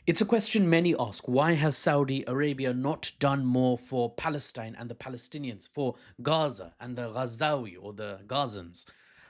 It's a question many ask. Why has Saudi Arabia not done more for Palestine and the Palestinians, for Gaza and the Ghazawi or the Gazans?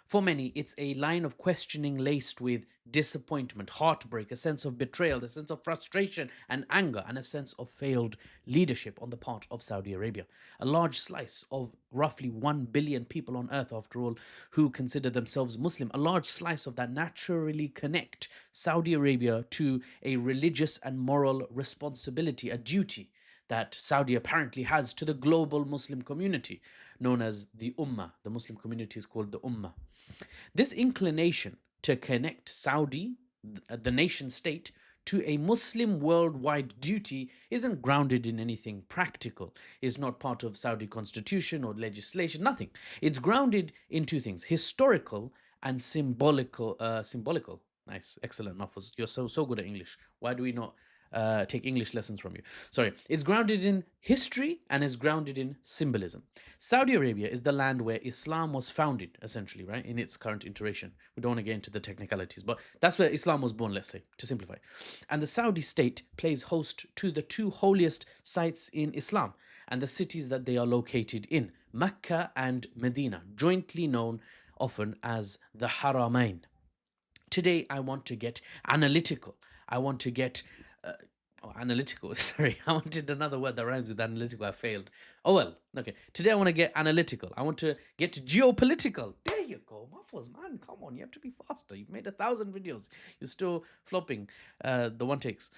For many, it's a line of questioning laced with disappointment, heartbreak, a sense of betrayal, a sense of frustration and anger, and a sense of failed leadership on the part of Saudi Arabia. A large slice of roughly 1 billion people on earth, after all, who consider themselves Muslim, a large slice of that naturally connect Saudi Arabia to a religious and moral responsibility, a duty that Saudi apparently has to the global Muslim community, known as the Ummah. The Muslim community is called the Ummah. This inclination to connect Saudi, the nation state, to a Muslim worldwide duty isn't grounded in anything practical. It's not part of Saudi constitution or legislation, nothing. It's grounded in two things: historical and symbolical. Symbolical. Nice, excellent, Mahfouz. You're so good at English. Why do we not take English lessons from you? Sorry. It's grounded in history and is grounded in symbolism. Saudi Arabia is the land where Islam was founded, essentially, right, in its current iteration. We don't want to get into the technicalities, but that's where Islam was born, let's say, to simplify. And the Saudi state plays host to the two holiest sites in Islam and the cities that they are located in, Mecca and Medina, jointly known often as the Haramain. Today, I want to get analytical. I want to get analytical. Sorry, I wanted another word that rhymes with analytical. I failed. Oh well. Okay. Today I want to get analytical. I want to get geopolitical. There you go, Muffles, man. Come on, you have to be faster. You've made 1,000 videos. You're still flopping the one takes.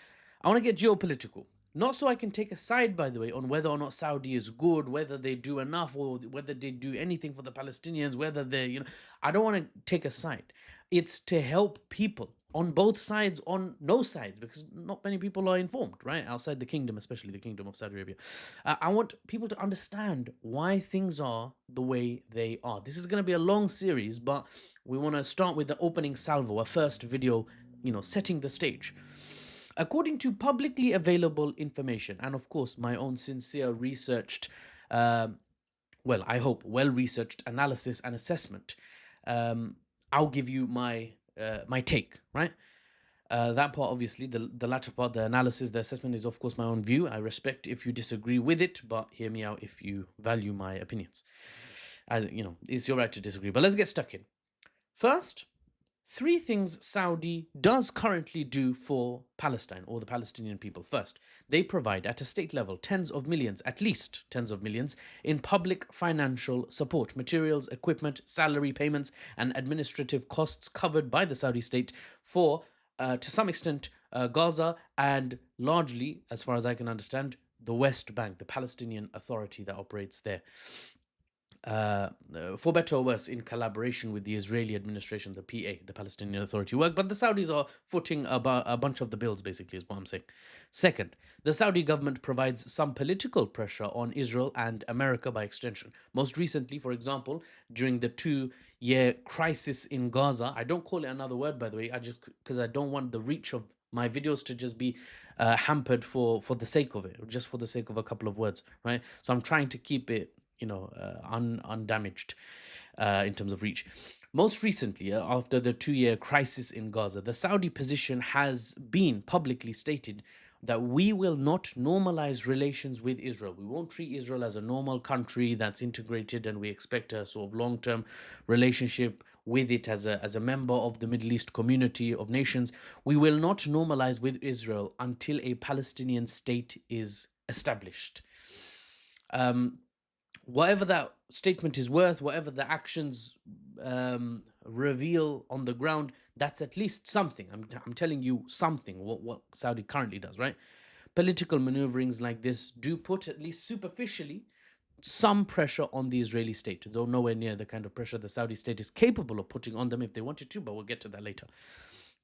I want to get geopolitical. Not so I can take a side, by the way, on whether or not Saudi is good, whether they do enough, or whether they do anything for the Palestinians, whether they, I don't want to take a side. It's to help people on both sides, on no sides, because not many people are informed, right? Outside the kingdom, especially the kingdom of Saudi Arabia. I want people to understand why things are the way they are. This is going to be a long series, but we want to start with the opening salvo, a first video, setting the stage. According to publicly available information, and of course my own sincere researched, I hope well-researched analysis and assessment, I'll give you my take, right? That part, obviously, the latter part, the analysis, the assessment, is of course my own view. I respect if you disagree with it, but hear me out if you value my opinions. As it's your right to disagree. But let's get stuck in. First, 3 things Saudi does currently do for Palestine or the Palestinian people. First, they provide at a state level tens of millions, at least tens of millions, in public financial support, materials, equipment, salary payments, and administrative costs covered by the Saudi state for, to some extent, Gaza, and largely, as far as I can understand, the West Bank, the Palestinian Authority that operates there. For better or worse, in collaboration with the Israeli administration, the PA, the Palestinian Authority work, but the Saudis are footing a bunch of the bills, basically, is what I'm saying. Second, the Saudi government provides some political pressure on Israel and America by extension. Most recently, for example, during the 2-year crisis in Gaza, I don't call it another word, by the way, because I don't want the reach of my videos to just be hampered for the sake of it, or just for the sake of a couple of words, right? So I'm trying to keep it undamaged in terms of reach. Most recently, after the 2-year crisis in Gaza, the Saudi position has been publicly stated that we will not normalize relations with Israel. We won't treat Israel as a normal country that's integrated, and we expect a sort of long-term relationship with it as a member of the Middle East community of nations. We will not normalize with Israel until a Palestinian state is established. Whatever that statement is worth, whatever the actions reveal on the ground, that's at least something. I'm telling you something, what Saudi currently does, right? Political maneuverings like this do put, at least superficially, some pressure on the Israeli state, though nowhere near the kind of pressure the Saudi state is capable of putting on them if they wanted to, but we'll get to that later.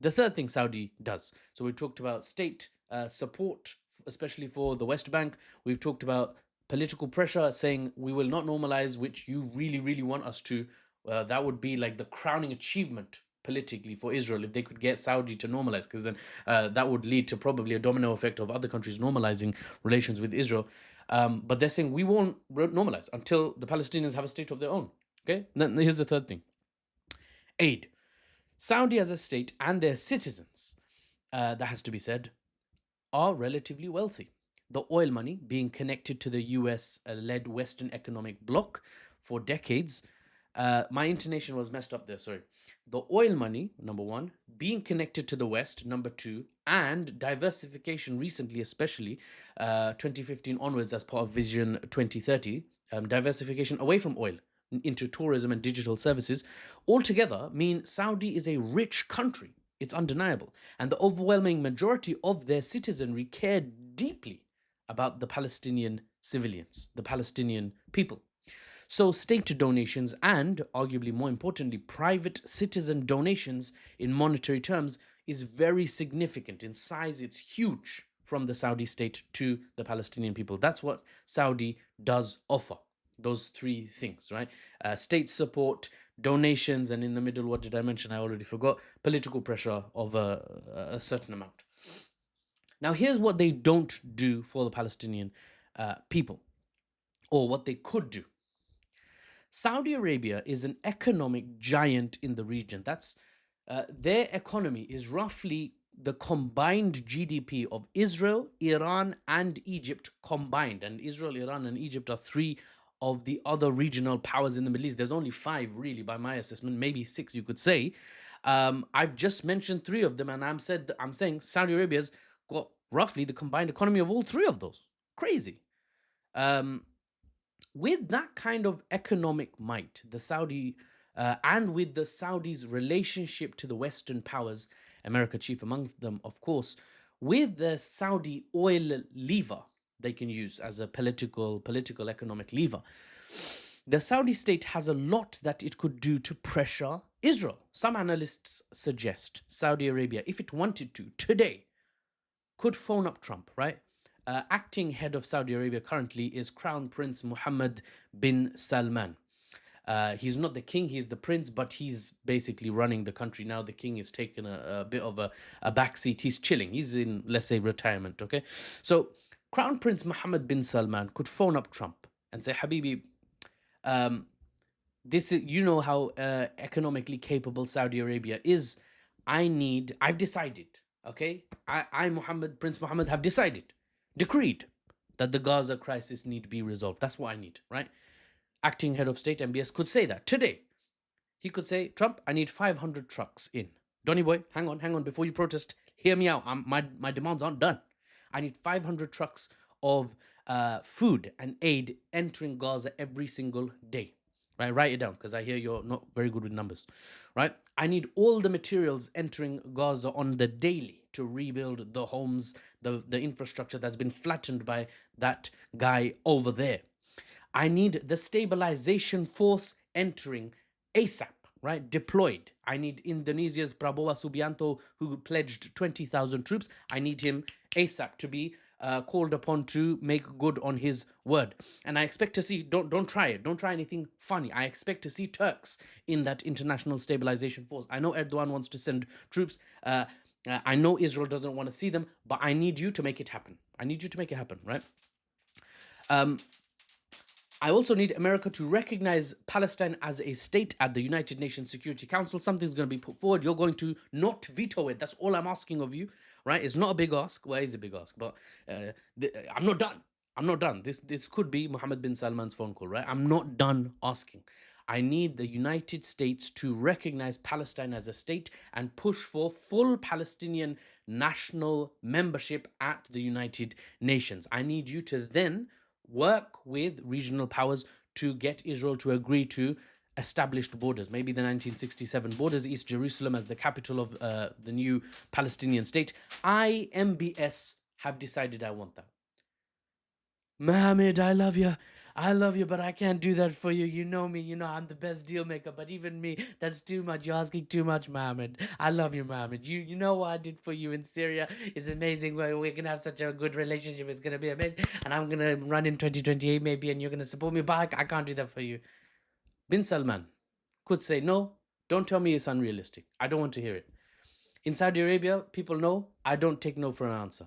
The third thing Saudi does, so we talked about state support, especially for the West Bank. We've talked about political pressure, saying we will not normalize, which you really, really want us to. That would be like the crowning achievement politically for Israel if they could get Saudi to normalize, because then that would lead to probably a domino effect of other countries normalizing relations with Israel. But they're saying we won't normalize until the Palestinians have a state of their own. Okay, then here's the third thing: aid. Saudi as a state and their citizens, that has to be said, are relatively wealthy. The oil money, being connected to the US led Western economic bloc for decades. My intonation was messed up there, sorry. The oil money, number one, being connected to the West, number two, and diversification recently, especially 2015 onwards, as part of Vision 2030, diversification away from oil into tourism and digital services, altogether mean Saudi is a rich country. It's undeniable. And the overwhelming majority of their citizenry care deeply about the Palestinian civilians, the Palestinian people. So, state donations and, arguably more importantly, private citizen donations in monetary terms is very significant. In size, it's huge from the Saudi state to the Palestinian people. That's what Saudi does offer. Those three things, right? State support, donations, and in the middle, what did I mention? I already forgot. Political pressure of a certain amount. Now, here's what they don't do for the Palestinian people, or what they could do. Saudi Arabia is an economic giant in the region. That's their economy is roughly the combined GDP of Israel, Iran, and Egypt combined. And Israel, Iran, and Egypt are three of the other regional powers in the Middle East. There's only five, really, by my assessment, maybe six, you could say. I've just mentioned three of them, and I'm saying Saudi Arabia's got roughly the combined economy of all three of those. Crazy. Um, with that kind of economic might, the Saudi and with the Saudis' relationship to the Western powers, America chief among them, of course, with the Saudi oil lever they can use as a political economic lever, the Saudi state has a lot that it could do to pressure Israel. Some analysts suggest Saudi Arabia, if it wanted to, today, could phone up Trump, right? Acting head of Saudi Arabia currently is Crown Prince Mohammed bin Salman. He's not the king, he's the prince, but he's basically running the country now. The king is taking a bit of a backseat. He's chilling. He's in, let's say, retirement, okay? So, Crown Prince Mohammed bin Salman could phone up Trump and say, Habibi, this is, you know how economically capable Saudi Arabia is. I've decided, okay? I, Prince Mohammed, have decided, decreed that the Gaza crisis need be resolved. That's what I need, right? Acting head of state, MBS, could say that today. He could say, Trump, I need 500 trucks in. Donny boy, hang on, before you protest, hear me out. My demands aren't done. I need 500 trucks of food and aid entering Gaza every single day. Right, write it down because I hear you're not very good with numbers. Right, I need all the materials entering Gaza on the daily to rebuild the homes, the infrastructure that's been flattened by that guy over there. I need the stabilization force entering ASAP, right? Deployed. I need Indonesia's Prabowo Subianto, who pledged 20,000 troops. I need him ASAP to be called upon to make good on his word. And I expect to see, don't try it. Don't try anything funny. I expect to see Turks in that international stabilization force. I know Erdogan wants to send troops. I know Israel doesn't want to see them, but I need you to make it happen. I need you to make it happen, right? I also need America to recognize Palestine as a state at the United Nations Security Council. Something's going to be put forward. You're going to not veto it. That's all I'm asking of you, right? It's not a big ask. Well, it's a big ask, but I'm not done. I'm not done. This could be Mohammed bin Salman's phone call, right? I'm not done asking. I need the United States to recognize Palestine as a state and push for full Palestinian national membership at the United Nations. I need you to then work with regional powers to get Israel to agree to established borders, maybe the 1967 borders, East Jerusalem as the capital of the new Palestinian state. I, MBS, have decided I want that. Mohammed, I love you. I love you, but I can't do that for you. You know me. You know I'm the best deal maker. But even me, that's too much. You're asking too much, Mohammed. I love you, Mohammed. You know what I did for you in Syria is amazing. We're gonna have such a good relationship. It's gonna be amazing. And I'm gonna run in 2028 maybe, and you're gonna support me. But I can't do that for you. Bin Salman could say no. Don't tell me it's unrealistic. I don't want to hear it. In Saudi Arabia, people know I don't take no for an answer.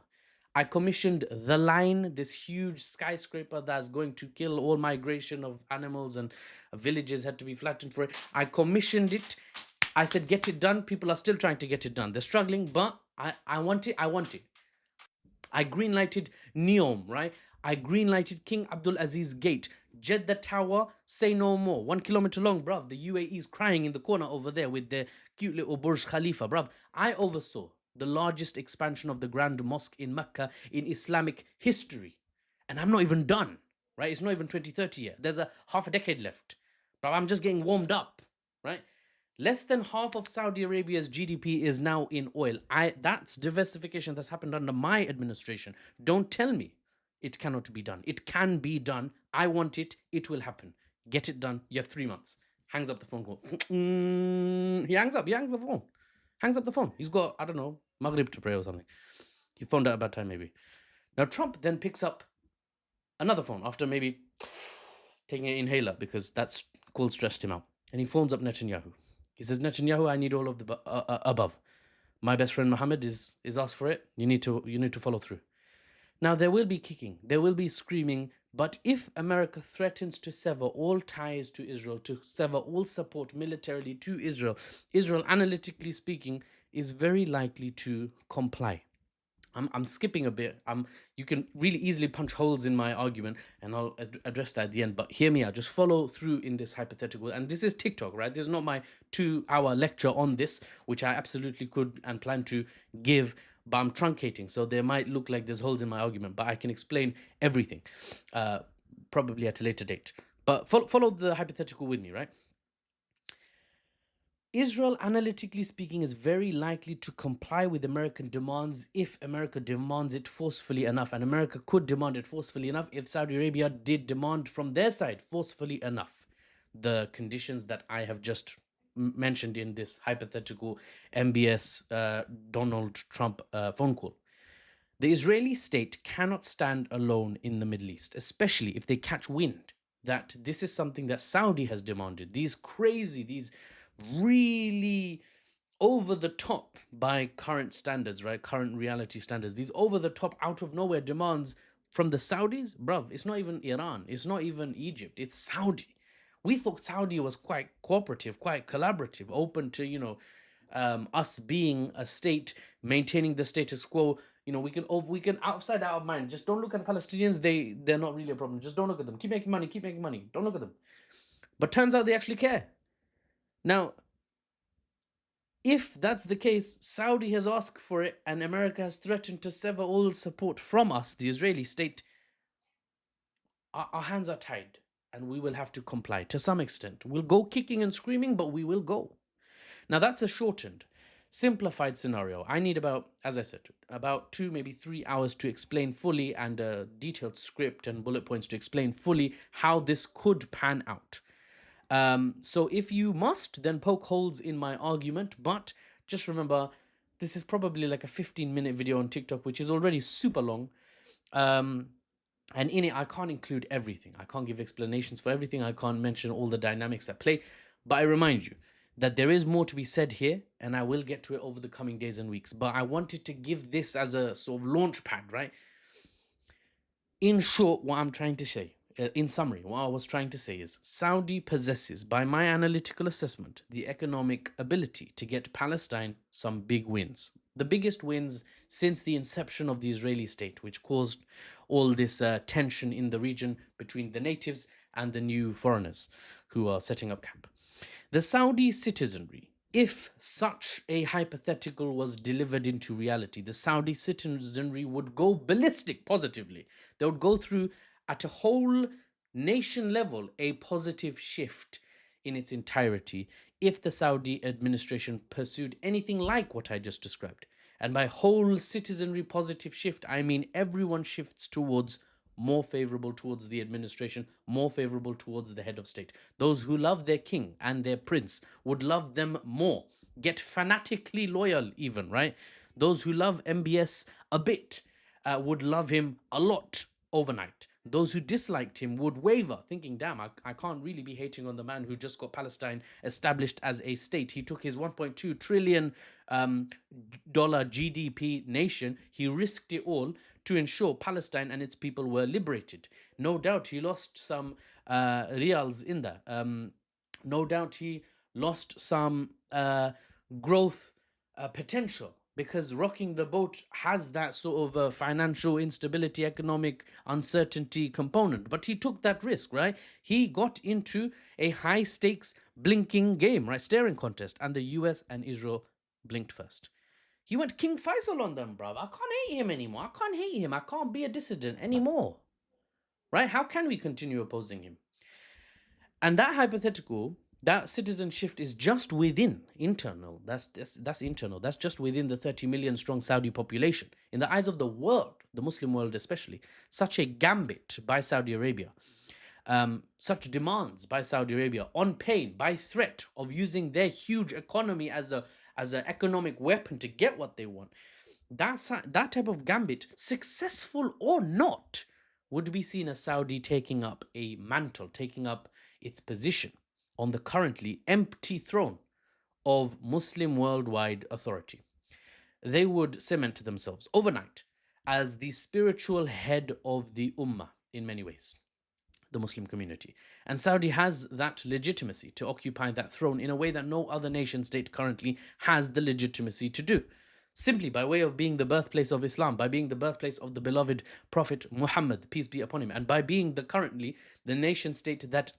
I commissioned The Line, this huge skyscraper that's going to kill all migration of animals, and villages had to be flattened for it. I commissioned it. I said, get it done. People are still trying to get it done. They're struggling, but I want it. I want it. I greenlighted Neom, right? I greenlighted King Abdul Aziz Gate, Jeddah Tower, say no more. 1 kilometer long, bruv. The UAE is crying in the corner over there with their cute little Burj Khalifa, bruv. I oversaw the largest expansion of the Grand Mosque in Mecca in Islamic history. And I'm not even done, right? It's not even 2030 yet. There's a half a decade left. But I'm just getting warmed up, right? Less than half of Saudi Arabia's GDP is now in oil. That's diversification that's happened under my administration. Don't tell me it cannot be done. It can be done. I want it. It will happen. Get it done. You have 3 months. Hangs up the phone call. He hangs up. He hangs the phone. Hangs up the phone. He's got, I don't know, Maghrib to pray or something. He phoned at a bad time, maybe. Now, Trump then picks up another phone after maybe taking an inhaler because that's cold stressed him out. And he phones up Netanyahu. He says, Netanyahu, I need all of the above. My best friend Mohammed is asked for it. You need to follow through. Now there will be kicking, there will be screaming, but if America threatens to sever all ties to Israel, to sever all support militarily to Israel, Israel, analytically speaking, is very likely to comply. I'm skipping a bit. You can really easily punch holes in my argument, and I'll address that at the end. But hear me out. Just follow through in this hypothetical. And this is TikTok, right? This is not my 2-hour lecture on this, which I absolutely could and plan to give, but I'm truncating. So there might look like there's holes in my argument, but I can explain everything, probably at a later date. But follow the hypothetical with me, right? Israel, analytically speaking, is very likely to comply with American demands if America demands it forcefully enough. And America could demand it forcefully enough if Saudi Arabia did demand from their side forcefully enough the conditions that I have just mentioned in this hypothetical MBS Donald Trump phone call. The Israeli state cannot stand alone in the Middle East, especially if they catch wind that this is something that Saudi has demanded. These really over the top by current standards, right? Current reality standards. These over the top, out of nowhere demands from the Saudis, bruv. It's not even Iran. It's not even Egypt. It's Saudi. We thought Saudi was quite cooperative, quite collaborative, open to, us being a state, maintaining the status quo. We can outside out of mind. Just don't look at the Palestinians. They're not really a problem. Just don't look at them. Keep making money. Keep making money. Don't look at them. But turns out they actually care. Now, if that's the case, Saudi has asked for it and America has threatened to sever all support from us, the Israeli state. Our hands are tied and we will have to comply to some extent. We'll go kicking and screaming, but we will go. Now, that's a shortened, simplified scenario. I need as I said, about 2, maybe 3 hours to explain fully, and a detailed script and bullet points to explain fully how this could pan out. So if you must, then poke holes in my argument, but just remember, this is probably like a 15-minute video on TikTok, which is already super long. And in it, I can't include everything. I can't give explanations for everything. I can't mention all the dynamics at play. But I remind you that there is more to be said here, and I will get to it over the coming days and weeks. But I wanted to give this as a sort of launch pad, right? In short, what I'm trying to say, in summary, what I was trying to say is Saudi possesses, by my analytical assessment, the economic ability to get Palestine some big wins. The biggest wins since the inception of the Israeli state, which caused all this tension in the region between the natives and the new foreigners who are setting up camp. The Saudi citizenry, if such a hypothetical was delivered into reality, the Saudi citizenry would go ballistic positively. They would go through, at a whole nation level, a positive shift in its entirety if the Saudi administration pursued anything like what I just described. And by whole citizenry positive shift, I mean everyone shifts towards more favorable towards the administration, more favorable towards the head of state. Those who love their king and their prince would love them more, get fanatically loyal even, right? Those who love MBS a bit would love him a lot overnight. Those who disliked him would waver, thinking, damn, I can't really be hating on the man who just got Palestine established as a state. He took his $1.2 trillion dollar GDP nation, he risked it all to ensure Palestine and its people were liberated. No doubt he lost some reals in that. No doubt he lost some growth potential because rocking the boat has that sort of financial instability, economic uncertainty component. But he took that risk, right? He got into a high stakes blinking game, right? Staring contest, and the US and Israel blinked first. He went King Faisal on them, bruv. I can't hate him anymore. I can't hate him. I can't be a dissident anymore. Right? How can we continue opposing him? And that hypothetical, that citizen shift is just within internal. That's internal. That's just within the 30 million strong Saudi population. In the eyes of the world, the Muslim world especially, such a gambit by Saudi Arabia, such demands by Saudi Arabia on pain, by threat of using their huge economy as an economic weapon to get what they want. That type of gambit, successful or not, would be seen as Saudi taking up a mantle, taking up its position on the currently empty throne of Muslim worldwide authority. They would cement themselves overnight as the spiritual head of the Ummah in many ways, the Muslim community. And Saudi has that legitimacy to occupy that throne in a way that no other nation state currently has the legitimacy to do. Simply by way of being the birthplace of Islam, by being the birthplace of the beloved Prophet Muhammad, peace be upon him, and by being currently the nation state that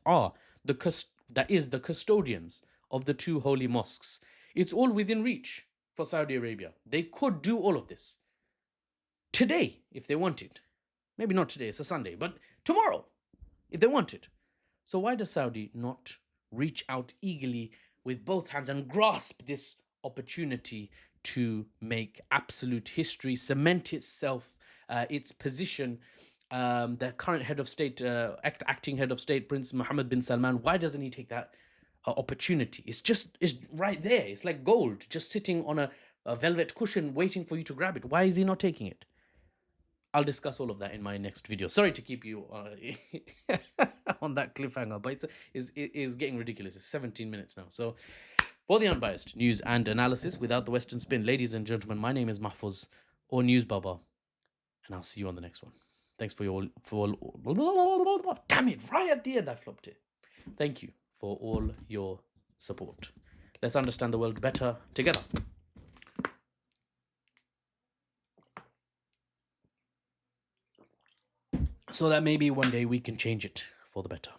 is the custodians of the two holy mosques. It's all within reach for Saudi Arabia. They could do all of this today if they wanted. Maybe not today, it's a Sunday, but tomorrow if they wanted. So why does Saudi not reach out eagerly with both hands and grasp this opportunity to make absolute history, cement itself, its position? The current head of state, acting head of state, Prince Mohammed bin Salman, why doesn't he take that opportunity? It's right there. It's like gold, just sitting on a velvet cushion waiting for you to grab it. Why is he not taking it? I'll discuss all of that in my next video. Sorry to keep you on that cliffhanger, but it's getting ridiculous. It's 17 minutes now. So, for the unbiased news and analysis without the Western spin, ladies and gentlemen, my name is Mahfouz or NewsBaba, and I'll see you on the next one. Thanks for damn it, right at the end I flopped it. Thank you for all your support. Let's understand the world better together. So that maybe one day we can change it for the better.